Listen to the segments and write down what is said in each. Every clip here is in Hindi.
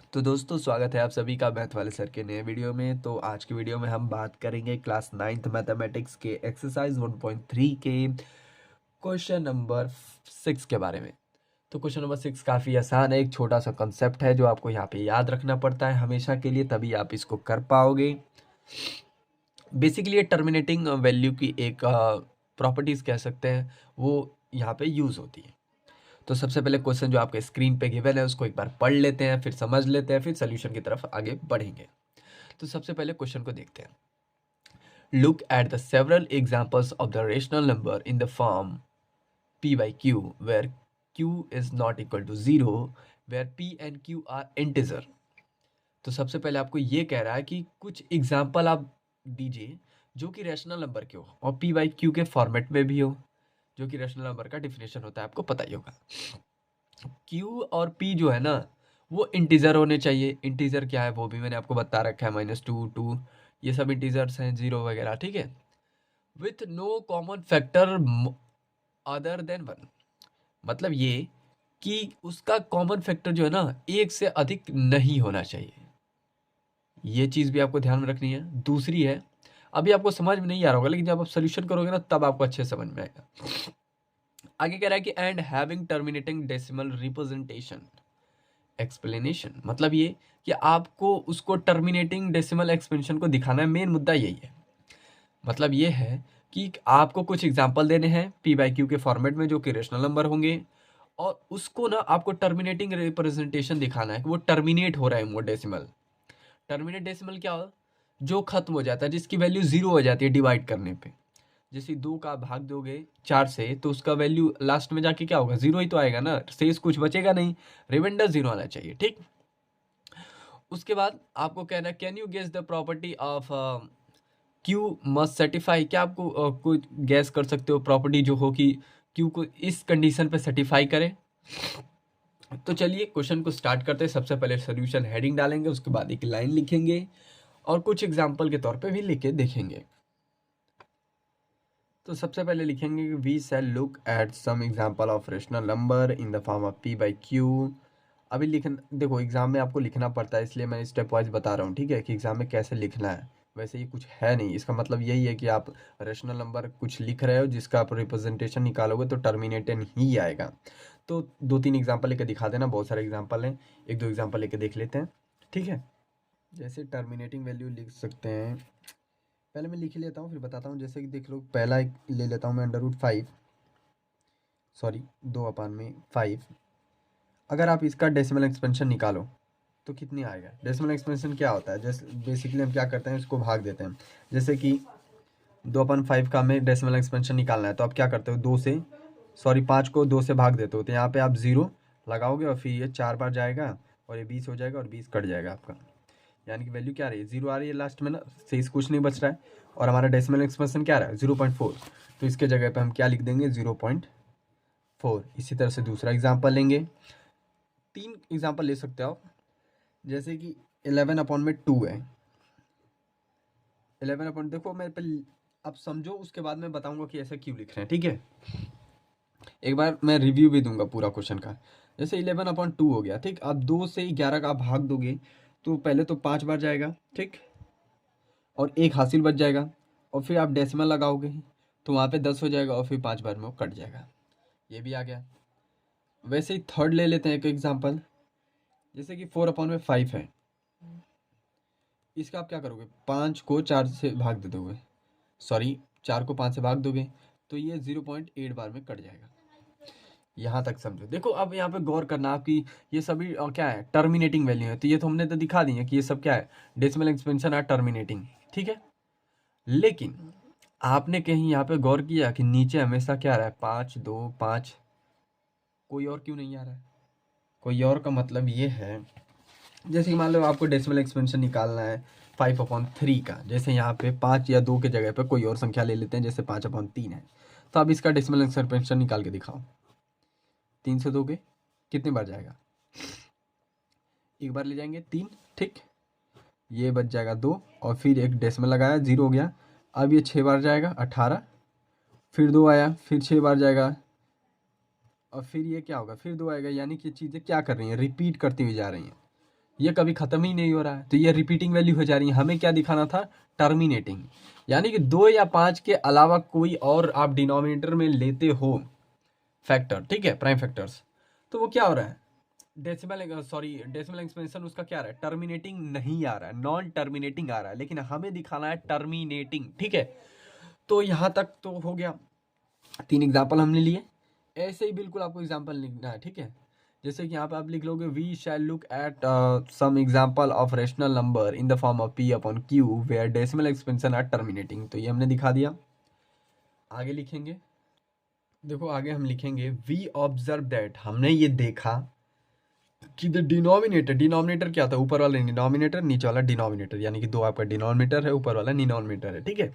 तो दोस्तों स्वागत है आप सभी का मैथ वाले सर के नए वीडियो में। तो आज की वीडियो में हम बात करेंगे क्लास 9th मैथमेटिक्स के एक्सरसाइज 1.3 के क्वेश्चन नंबर 6 के बारे में। तो क्वेश्चन नंबर 6 काफ़ी आसान है। एक छोटा सा कंसेप्ट है जो आपको यहाँ पे याद रखना पड़ता है हमेशा के लिए, तभी आप इसको कर पाओगे। बेसिकली ये टर्मिनेटिंग वैल्यू की एक प्रॉपर्टीज कह सकते हैं, वो यहाँ पे यूज़ होती है। तो सबसे पहले क्वेश्चन जो आपके स्क्रीन पे गिवन है उसको एक बार पढ़ लेते हैं, फिर समझ लेते हैं, फिर सोल्यूशन की तरफ आगे बढ़ेंगे। तो सबसे पहले क्वेश्चन को देखते हैं। Look at the several examples of the rational number in the form p by q where q is not equal to 0, where p and q are integer। तो सबसे पहले आपको ये कह रहा है कि कुछ एग्जाम्पल आप दीजिए जो कि रैशनल नंबर के हो और p by q के फॉर्मेट में भी हो, जो कि रैशनल नंबर का डिफिनेशन होता है, आपको पता ही होगा। q और p जो है ना वो इंटीजर होने चाहिए। इंटीजर क्या है वो भी मैंने आपको बता रखा है, -2 2, ये सब इंटीजर्स हैं, 0 वगैरह, ठीक है। With no common factor other than 1, मतलब ये कि उसका कॉमन फैक्टर जो है ना एक से अधिक नहीं होना चाहिए। ये चीज़ भी आपको ध्यान में रखनी है। दूसरी है, अभी आपको समझ में नहीं आ रहा होगा लेकिन जब आप सोल्यूशन करोगे ना तब आपको अच्छे समझ में आएगा। आगे कह रहा है कि and having terminating decimal representation explanation, मतलब ये कि आपको उसको टर्मिनेटिंग डेसिमल एक्सपेंशन को दिखाना है। मेन मुद्दा यही है। मतलब ये है कि आपको कुछ एग्जांपल देने हैं पी बाई क्यू के फॉर्मेट में जो कि रेशनल नंबर होंगे, और उसको ना आपको टर्मिनेटिंग रिप्रेजेंटेशन दिखाना है कि वो टर्मिनेट हो रहा है वो डेसिमल। टर्मिनेट डेसिमल क्या हो, जो खत्म हो जाता है, जिसकी वैल्यू जीरो हो जाती है डिवाइड करने पे। जैसे 2 का भाग दोगे 4 से तो उसका वैल्यू लास्ट में जाके क्या होगा, जीरो ही तो आएगा ना, शेष कुछ बचेगा नहीं, रिमाइंडर जीरो आना चाहिए, ठीक। उसके बाद आपको कहना है can you guess the property of Q must satisfy. क्या आपको कोई गैस कर सकते हो प्रॉपर्टी जो हो कि क्यू को इस कंडीशन पे सेटिफाई करे। तो चलिए क्वेश्चन को स्टार्ट करते हैं। सबसे पहले सोल्यूशन हेडिंग डालेंगे, उसके बाद एक लाइन लिखेंगे और कुछ एग्जांपल के तौर पे भी लिख के देखेंगे। तो सबसे पहले लिखेंगे कि we shall look at some example of rational number in the form of p by Q. अभी देखो एग्जाम में आपको लिखना पड़ता है, इसलिए मैं स्टेप वाइज बता रहा हूँ, ठीक है, कि एग्जाम में कैसे लिखना है। वैसे ये कुछ है नहीं, इसका मतलब यही है कि आप रेशनल नंबर कुछ लिख रहे हो जिसका आप रिप्रेजेंटेशन निकालोगे तो टर्मिनेटेड ही आएगा। तो 2-3 एग्जाम्पल लेके दिखा देना, बहुत सारे एग्जाम्पल हैं, 1-2 एग्जाम्पल लेके देख लेते हैं, ठीक है। जैसे टर्मिनेटिंग वैल्यू लिख सकते हैं, पहले मैं लिख लेता हूँ फिर बताता हूँ। जैसे कि देख लो, पहला एक ले लेता हूँ मैं, √5, सॉरी 2/5। अगर आप इसका डेसिमल एक्सपेंशन निकालो तो कितनी आएगा। डेसिमल एक्सपेंशन क्या होता है, जैसे बेसिकली हम क्या करते हैं, इसको भाग देते हैं। जैसे कि 2/5 का हमें डेसिमल एक्सपेंशन निकालना है तो आप क्या करते हो, 5 को 2 से भाग देते हो, तो यहाँ पे आप 0 लगाओगे और फिर ये 4 बार जाएगा और ये 20 हो जाएगा और 20 कट जाएगा आपका। यानी कि वैल्यू क्या आ रही है, 0 आ रही है लास्ट में ना, शेष कुछ नहीं बच रहा है। और हमारा डेसिमल एक्सपेंशन क्या आ रहा है, 0.4, तो इसके जगह पे हम क्या लिख देंगे, 0.4। इसी तरह से दूसरा एग्जाम्पल लेंगे, 3 एग्जाम्पल ले सकते हो आप। जैसे कि 11/2 है। 11 देखो मैं पहले, अब समझो उसके बाद मैं बताऊंगा कि ऐसा क्यों लिख रहे हैं, ठीक है। एक बार मैं रिव्यू भी दूंगा पूरा क्वेश्चन का। जैसे 11/2 हो गया, ठीक। अब 2 से 11 का आप भाग दोगे तो पहले तो 5 बार जाएगा, ठीक, और एक हासिल बच जाएगा, और फिर आप डेसिमल लगाओगे तो वहाँ पे 10 हो जाएगा और फिर 5 बार में वो कट जाएगा। ये भी आ गया। वैसे ही थर्ड ले लेते हैं एक एग्जांपल। जैसे कि 4/5 है। इसका आप क्या करोगे, 5 को 4 से भाग दे दोगे, सॉरी 4 को 5 से भाग दोगे तो ये 0.8 बार में कट जाएगा। यहाँ तक समझो। देखो अब यहाँ पे गौर करना आपकी, ये सभी क्या है, टर्मिनेटिंग वैल्यू है। तो ये तो हमने तो दिखा दी है कि ये सब क्या है, डेसिमल एक्सपेंशन है टर्मिनेटिंग, ठीक है। लेकिन आपने कहीं यहाँ पे गौर किया कि नीचे हमेशा क्या आ रहा है, 5 2 5, कोई और क्यों नहीं आ रहा है। कोई और का मतलब ये है, जैसे कि मान लो आपको डेसिमल एक्सपेंशन निकालना है 5/3 का। जैसे यहाँ पे 5 या 2 के जगह पे कोई और संख्या ले लेते हैं, जैसे 5/3 है। तो अब इसका डेसिमल एक्सपेंशन निकाल के दिखाओ। 3 से 2 के कितने बार जाएगा, एक बार ले जाएंगे 3, ठीक। ये बच जाएगा 2 और फिर एक डेसिमल लगाया, 0 हो गया। अब ये 6 बार जाएगा, 18, फिर 2 आया, फिर 6 बार जाएगा, और फिर ये क्या होगा, फिर 2 आएगा। यानी कि चीज़ें क्या कर रही हैं, रिपीट करती हुई जा रही हैं। ये कभी खत्म ही नहीं हो रहा है, तो ये रिपीटिंग वैल्यू हो जा रही है। हमें क्या दिखाना था, टर्मिनेटिंग, यानी कि 2 या 5 के अलावा कोई और आप डिनोमिनेटर में लेते हो फैक्टर, ठीक है, प्राइम फैक्टर्स, तो वो क्या हो रहा है, डेसिमल एक्सपेंशन उसका क्या आ रहा है, टर्मिनेटिंग नहीं आ रहा है, नॉन टर्मिनेटिंग आ रहा है, लेकिन हमें दिखाना है टर्मिनेटिंग, ठीक है। तो यहाँ तक तो हो गया, 3 एग्जाम्पल हमने लिए। ऐसे ही बिल्कुल आपको एग्जाम्पल लिखना है, ठीक है। जैसे कि यहाँ पे आप लिख लोगे, we shall look at some example of rational number in the form of P upon Q where decimal expansion are terminating, तो ये हमने दिखा दिया। आगे लिखेंगे, देखो आगे हम लिखेंगे, वी ऑब्जर्व दैट, हमने ये देखा कि द डिनोमिनेटर क्या था, ऊपर वाला डिनोमिनेटर, नीचे वाला डिनोमिनेटर, यानी कि 2 आपका डिनोमिनेटर है, ऊपर वाला डिनोमिनेटर है, ठीक है।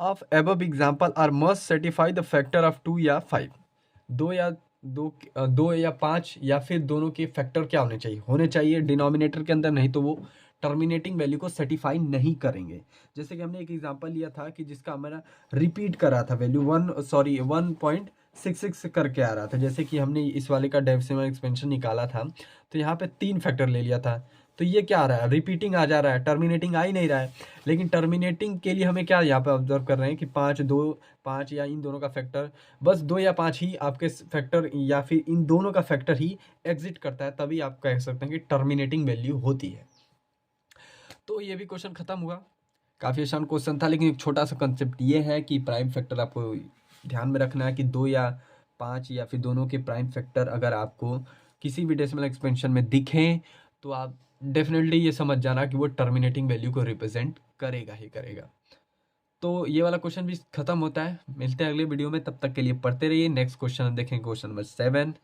Of above example are must satisfy the factor of 2 या 5, 2 या 5 या फिर दोनों के फैक्टर क्या होने चाहिए डिनोमिनेटर के अंदर, नहीं तो वो टर्मिनेटिंग वैल्यू को सेटिफाई नहीं करेंगे। जैसे कि हमने एक एग्जांपल लिया था कि जिसका हमारा रिपीट कर रहा था वैल्यू 1.66 करके आ रहा था। जैसे कि हमने इस वाले का डेसिमल एक्सपेंशन निकाला था, तो यहाँ पे 3 फैक्टर ले लिया था, तो ये क्या आ रहा है, रिपीटिंग आ जा रहा है, टर्मिनेटिंग आ ही नहीं रहा है। लेकिन टर्मिनेटिंग के लिए हमें क्या यहाँ पे ऑब्जर्व कर रहे हैं कि 5 या इन दोनों का फैक्टर, बस 2 या 5 ही आपके फैक्टर या फिर इन दोनों का फैक्टर ही एग्जिट करता है, तभी आप कह सकते हैं कि टर्मिनेटिंग वैल्यू होती है। तो ये भी क्वेश्चन खत्म हुआ। काफ़ी आसान क्वेश्चन था, लेकिन एक छोटा सा कंसेप्ट ये है कि प्राइम फैक्टर आपको ध्यान में रखना है कि 2 या 5 या फिर दोनों के प्राइम फैक्टर अगर आपको किसी भी डेसिमल एक्सपेंशन में दिखें, तो आप डेफिनेटली ये समझ जाना कि वो टर्मिनेटिंग वैल्यू को रिप्रेजेंट करेगा ही करेगा। तो ये वाला क्वेश्चन भी खत्म होता है। मिलते हैं अगले वीडियो में, तब तक के लिए पढ़ते रहिए। नेक्स्ट क्वेश्चन हम देखेंगे, क्वेश्चन नंबर 7।